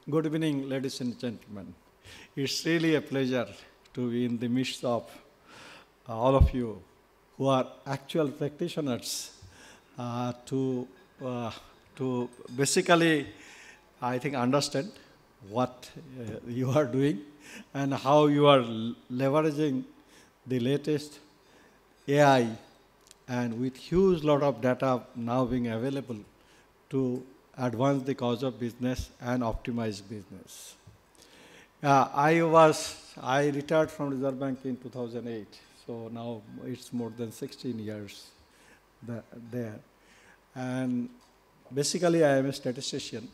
Good evening, ladies and gentlemen. It's really a pleasure to be in the midst of all of you who are actual practitioners to basically, I think, understand what you are doing and how you are leveraging the latest AI and with huge lot of data now being available to advance the cause of business and optimize business. I retired from Reserve Bank in 2008, so now it's more than 16 years there. And basically I am a statistician,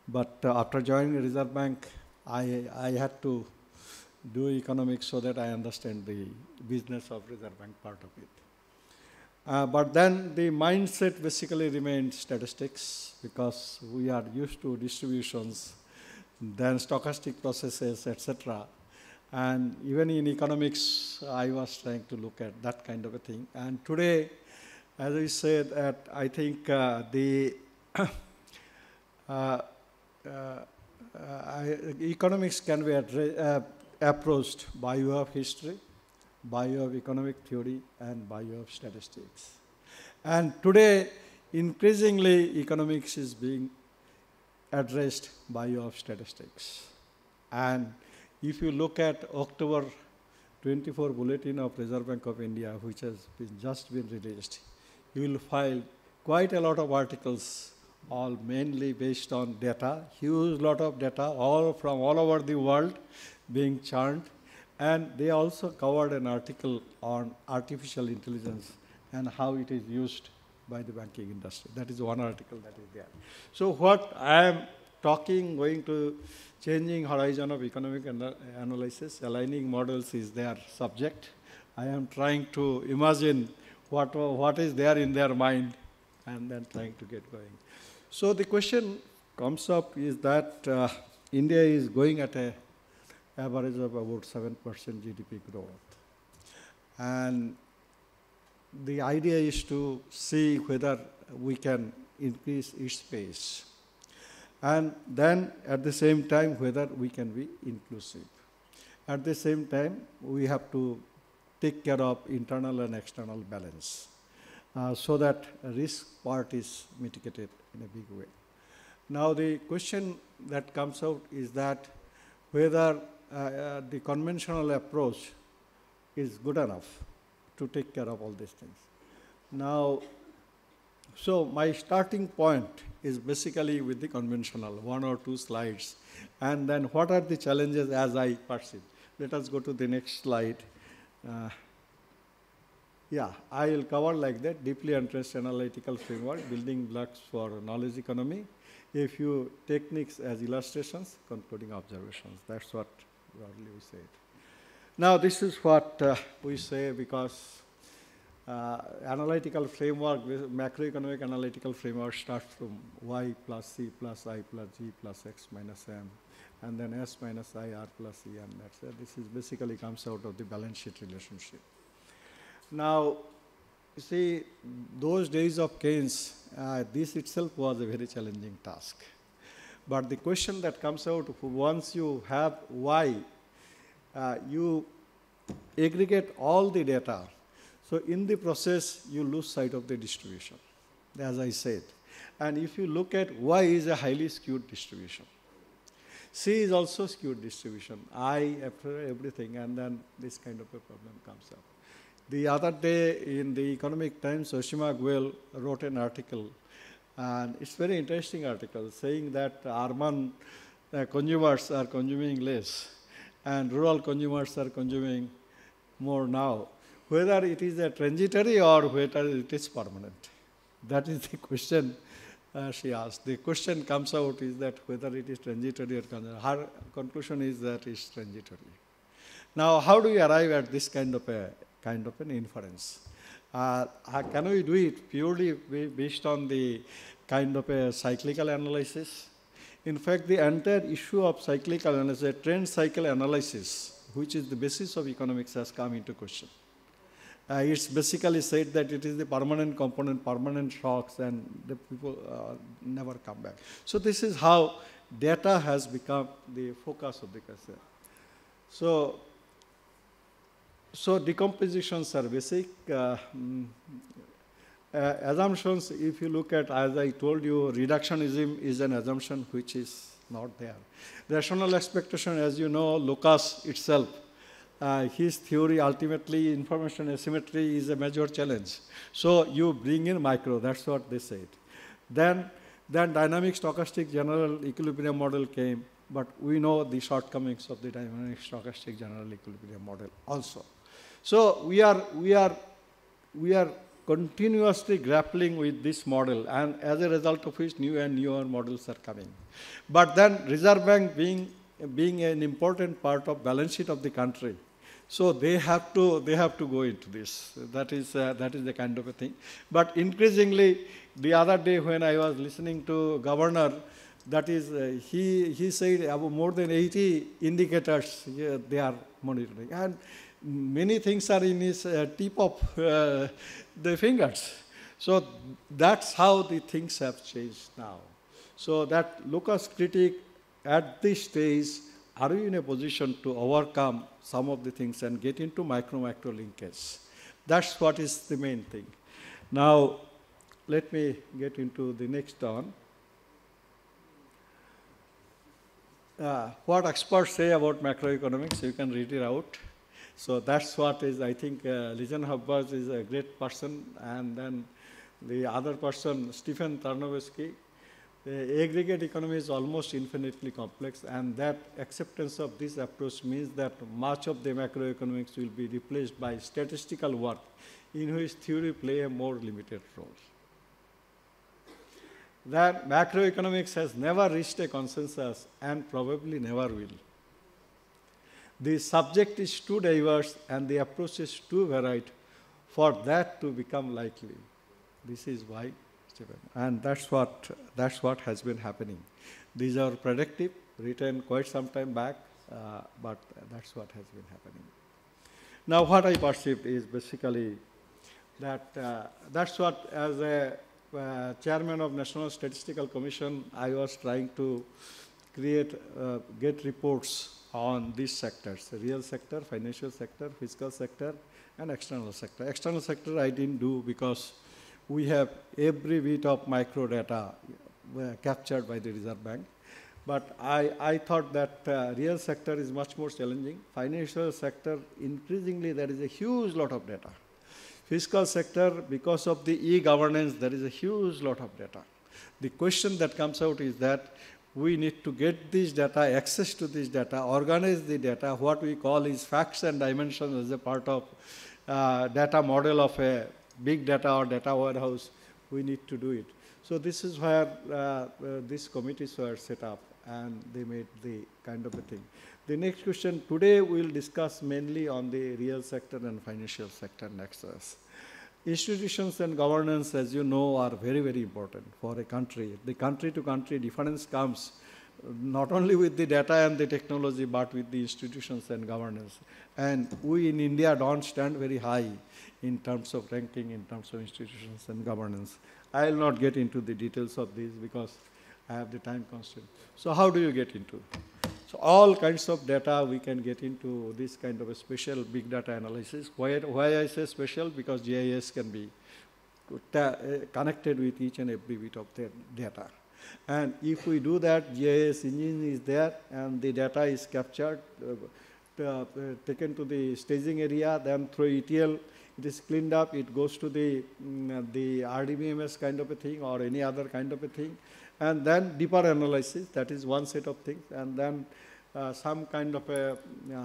but after joining Reserve Bank, I had to do economics so that I understand the business of Reserve Bank part of it. But then the mindset basically remained statistics because we are used to distributions, then stochastic processes, etc. And even in economics, I was trying to look at that kind of a thing. And today, as I said, I think economics can be approached by way of history, by way of economic theory, and by way of statistics. And today, increasingly, economics is being addressed by way of statistics. And if you look at October 24 Bulletin of Reserve Bank of India, which has just been released, you will find quite a lot of articles, all mainly based on data, huge lot of data, all from all over the world being churned. And they also covered an article on artificial intelligence and how it is used by the banking industry. That is one article that is there. So what I am talking, going to changing horizon of economic analysis, aligning models is their subject. I am trying to imagine what is there in their mind and then trying to get going. So the question comes up is that India is going at a average of about 7% GDP growth. And the idea is to see whether we can increase its pace. And then at the same time, whether we can be inclusive. At the same time, we have to take care of internal and external balance so that risk part is mitigated in a big way. Now the question that comes out is that whether the conventional approach is good enough to take care of all these things. Now, so my starting point is basically with the conventional, 1 or 2 slides, and then what are the challenges as I perceive. Let us go to the next slide. I will cover like that, deeply entrenched analytical framework, building blocks for knowledge economy, a few techniques as illustrations, concluding observations. That's what broadly we say. Now this is what we say because analytical framework, macroeconomic analytical framework starts from y plus c plus I plus g plus x minus m, and then s minus I r plus e, and that's it. This is basically comes out of the balance sheet relationship. Now, you see, those days of Keynes, this itself was a very challenging task. But the question that comes out, once you have y, you aggregate all the data. So in the process, you lose sight of the distribution, as I said. And if you look at y is a highly skewed distribution. C is also skewed distribution, I after everything, and then this kind of a problem comes up. The other day in the Economic Times, Oshima Goel wrote an article, and it's a very interesting article, saying that urban consumers are consuming less, and rural consumers are consuming more now. Whether it is a transitory or whether it is permanent. That is the question she asked. The question comes out is that whether it is transitory or transitory. Her conclusion is that it's transitory. Now, how do we arrive at this kind of an inference? Can we do it purely based on the kind of a cyclical analysis? In fact, the entire issue of cyclical analysis, trend cycle analysis, which is the basis of economics, has come into question. It's basically said that it is the permanent component, permanent shocks, and the people never come back. So this is how data has become the focus of the concern. So decompositions are basic. Assumptions, if you look at, as I told you, reductionism is an assumption which is not there. Rational expectation, as you know, Lucas itself, his theory, ultimately information asymmetry is a major challenge. So you bring in micro, that's what they said. Then dynamic stochastic general equilibrium model came, but we know the shortcomings of the dynamic stochastic general equilibrium model also. So we are continuously grappling with this model, and as a result of which new and newer models are coming. But then Reserve Bank being an important part of balance sheet of the country, so they have to go into this. That is the kind of a thing. But increasingly, the other day when I was listening to Governor, that is, he said about more than 80 indicators they are monitoring, and many things are in his tip of the fingers. So that's how the things have changed now. So that Lucas critique at this stage, are we in a position to overcome some of the things and get into micro-macro linkage? That's what is the main thing. Now, let me get into the next one. What experts say about macroeconomics, you can read it out. So that's what is, I think, Lijan Hubbard is a great person, and then the other person, Stephen Tarnowski. The aggregate economy is almost infinitely complex, and that acceptance of this approach means that much of the macroeconomics will be replaced by statistical work in which theory play a more limited role. That macroeconomics has never reached a consensus and probably never will. The subject is too diverse and the approach is too varied for that to become likely. This is why, Stephen, and that's what has been happening. These are predictive, written quite some time back, but that's what has been happening. Now, what I perceived is basically that that's what, as a chairman of National Statistical Commission, I was trying to get reports on these sectors: the real sector, financial sector, fiscal sector, and external sector. External sector I didn't do because we have every bit of micro data captured by the Reserve Bank. But I thought that real sector is much more challenging. Financial sector, increasingly there is a huge lot of data. Fiscal sector, because of the e-governance, there is a huge lot of data. The question that comes out is that we need to get this data, access to this data, organize the data. What we call is facts and dimensions as a part of data model of a big data or data warehouse. We need to do it. So this is where these committees were set up, and they made the kind of a thing. The next question, today we will discuss mainly on the real sector and financial sector nexus. Institutions and governance, as you know, are very, very important for a country. The country-to-country difference comes not only with the data and the technology, but with the institutions and governance. And we in India don't stand very high in terms of ranking, in terms of institutions and governance. I will not get into the details of these because I have the time constraint. So how do you get into? So all kinds of data we can get into this kind of a special big data analysis. Why I say special? Because GIS can be connected with each and every bit of the data. And if we do that, GIS engine is there and the data is captured, taken to the staging area, then through ETL, it is cleaned up, it goes to the RDBMS kind of a thing or any other kind of a thing. And then deeper analysis, that is one set of things, and then some kind of a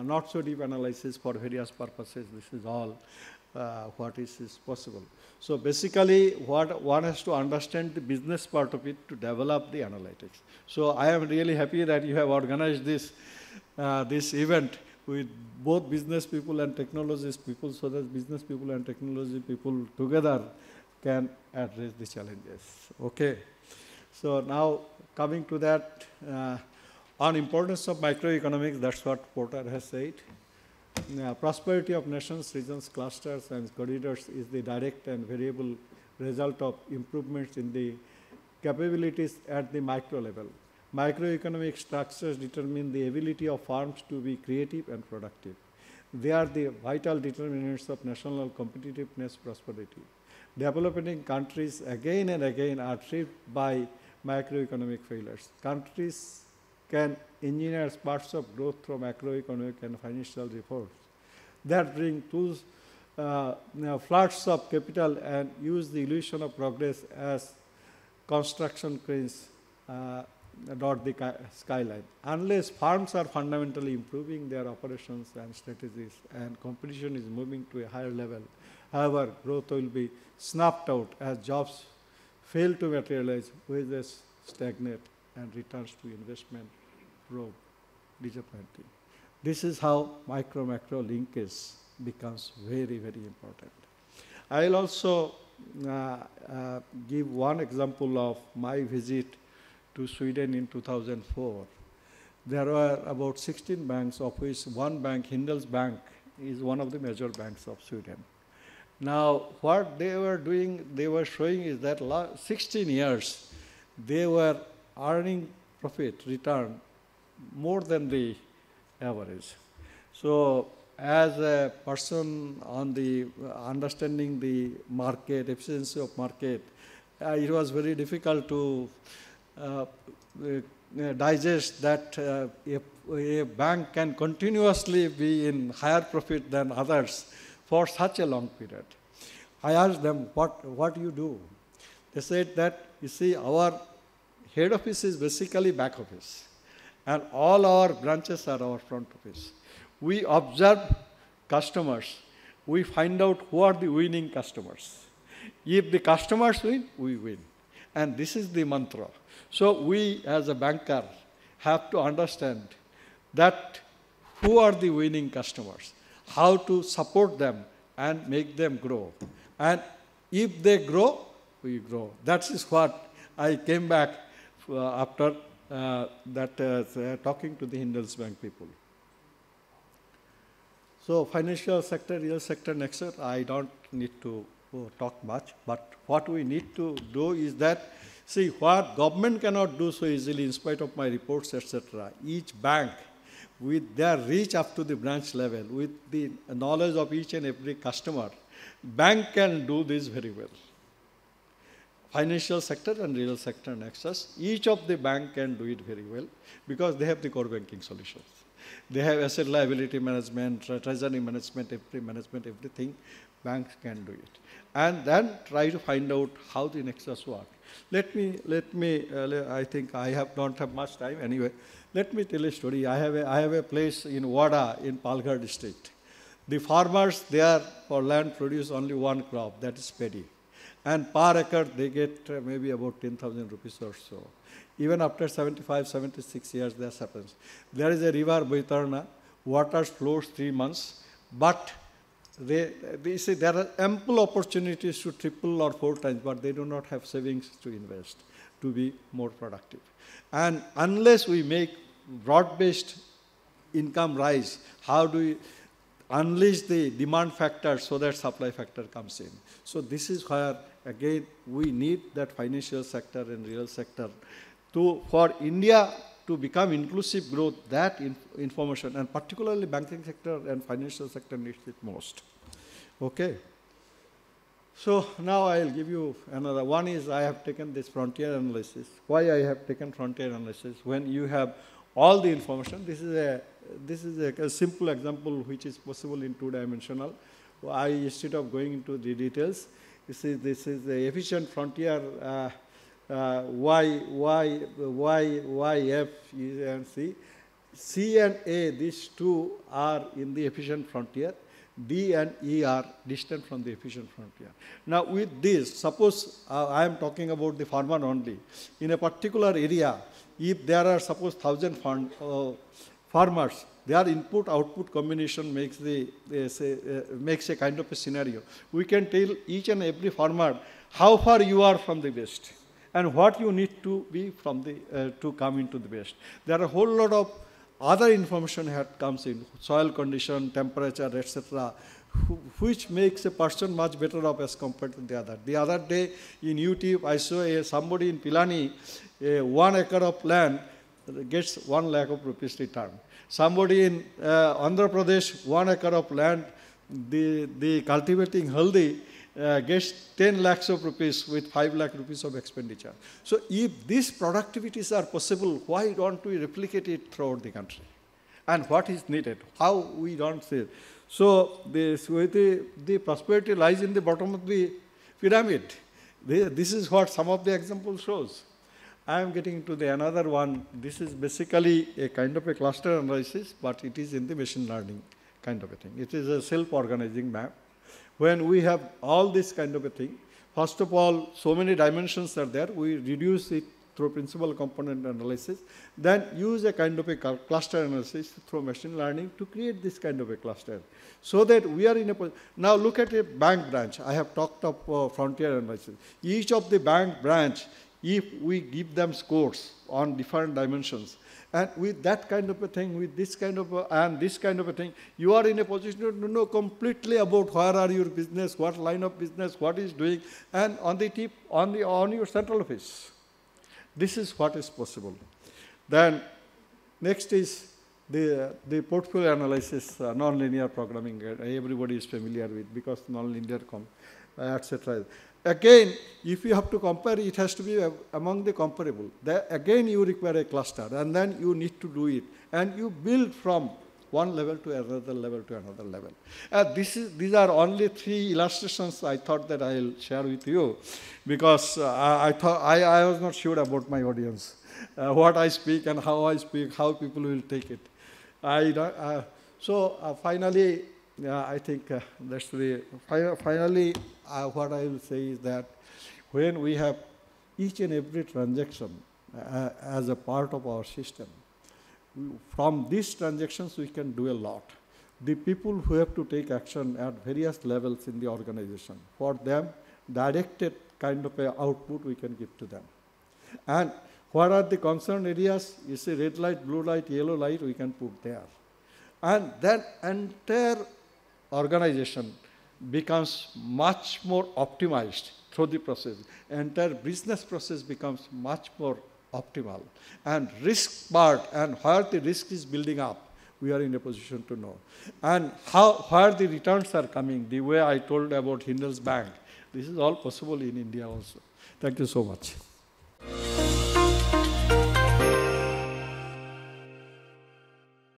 not so deep analysis for various purposes. This is all what is possible. So basically, what one has to understand the business part of it to develop the analytics. So I am really happy that you have organized this this event with both business people and technologies people, so that business people and technology people together can address the challenges. Okay. So now coming to that, on importance of microeconomics, that's what Porter has said. Prosperity of nations, regions, clusters, and corridors is the direct and variable result of improvements in the capabilities at the micro level. Microeconomic structures determine the ability of farms to be creative and productive. They are the vital determinants of national competitiveness, prosperity. Developing countries again and again are tripped by macroeconomic failures. Countries can engineer parts of growth through macroeconomic and financial reforms that bring tools, floods of capital and use the illusion of progress as construction cranes dot the skyline. Unless farms are fundamentally improving their operations and strategies and competition is moving to a higher level, however, growth will be snuffed out as jobs fail to materialize, wages stagnate, and returns to investment prove disappointing. This is how micro-macro linkage becomes very, very important. I will also give one example of my visit to Sweden in 2004. There were about 16 banks, of which one bank, Handelsbanken, is one of the major banks of Sweden. Now, what they were doing, they were showing is that 16 years, they were earning profit, return, more than the average. So, as a person on the understanding the market, efficiency of market, it was very difficult to digest that a bank can continuously be in higher profit than others for such a long period. I asked them, what do you do? They said that, you see, our head office is basically back office, and all our branches are our front office. We observe customers. We find out who are the winning customers. If the customers win, we win. And this is the mantra. So we, as a banker, have to understand that who are the winning customers, how to support them and make them grow. And if they grow, we grow. That is what I came back after talking to the Handelsbanken people. So financial sector, real sector, nexus, I don't need to talk much, but what we need to do is that, see, what government cannot do so easily in spite of my reports, etc. Each bank, with their reach up to the branch level, with the knowledge of each and every customer, bank can do this very well. Financial sector and real sector nexus, each of the bank can do it very well because they have the core banking solutions. They have asset liability management, treasury management, everything, banks can do it. And then try to find out how the nexus work. Let me, I think I don't have much time anyway. Let me tell a story. I have a place in Wada in Palghar district. The farmers there for land produce only one crop, that is paddy. And per acre they get maybe about 10,000 rupees or so. Even after 75, 76 years, this happens. There is a river, Baitarna, water flows 3 months, but they say there are ample opportunities to triple or 4 times, but they do not have savings to invest to be more productive. And unless we make broad-based income rise, how do we unleash the demand factor so that supply factor comes in? So this is where, again, we need that financial sector and real sector for India to become inclusive growth, that information, and particularly banking sector and financial sector needs it most. Okay. So now I will give you another. One is I have taken this frontier analysis. Why I have taken frontier analysis? When you have all the information, this is a simple example which is possible in 2-dimensional. Instead of going into the details, this is the efficient frontier. Y, F, and C. C and A, these two are in the efficient frontier. D and E are distant from the efficient frontier. Now with this, suppose I am talking about the farmer only. In a particular area, if there are suppose 1,000 farmers, their input-output combination makes makes a kind of a scenario. We can tell each and every farmer how far you are from the best, and what you need to be from the to come into the best. There are a whole lot of other information that comes in, soil condition, temperature, etc., which makes a person much better off as compared to the other. The other day in YouTube, I saw somebody in Pilani, 1 acre of land, gets 1 lakh of rupees return. Somebody in Andhra Pradesh, 1 acre of land, the cultivating haldi gets 10 lakhs of rupees with 5 lakh rupees of expenditure. So if these productivities are possible, why don't we replicate it throughout the country? And what is needed? How we don't see it? So the prosperity lies in the bottom of the pyramid. This is what some of the examples shows. I am getting into the another one. This is basically a kind of a cluster analysis, but it is in the machine learning kind of a thing. It is a self-organizing map. When we have all this kind of a thing, first of all, so many dimensions are there. We reduce it through principal component analysis, then use a kind of a cluster analysis through machine learning to create this kind of a cluster. So that we are in a position. Now look at a bank branch. I have talked of frontier analysis. Each of the bank branch, if we give them scores on different dimensions, and with that kind of a thing, with this kind of and this kind of a thing, you are in a position to know completely about where are your business, what line of business, what is doing, and on the tip, on your central office. This is what is possible. Then next is the portfolio analysis, nonlinear programming. Everybody is familiar with because nonlinear, etc. Again, if you have to compare, it has to be among the comparable. Again, you require a cluster, and then you need to do it, and you build from one level to another level to another level. These are only 3 illustrations I thought that I'll share with you, because I thought I was not sure about my audience, what I speak and how I speak, how people will take it. Finally, I think that's the finally what I will say is that when we have each and every transaction as a part of our system, from these transactions we can do a lot. The people who have to take action at various levels in the organization, for them, directed kind of a output we can give to them. And what are the concerned areas? You see red light, blue light, yellow light, we can put there. And that entire organization becomes much more optimized through the process. Entire business process becomes much more optimal. And risk part, and where the risk is building up, we are in a position to know. And where the returns are coming, the way I told about Hindal's Bank, this is all possible in India also. Thank you so much.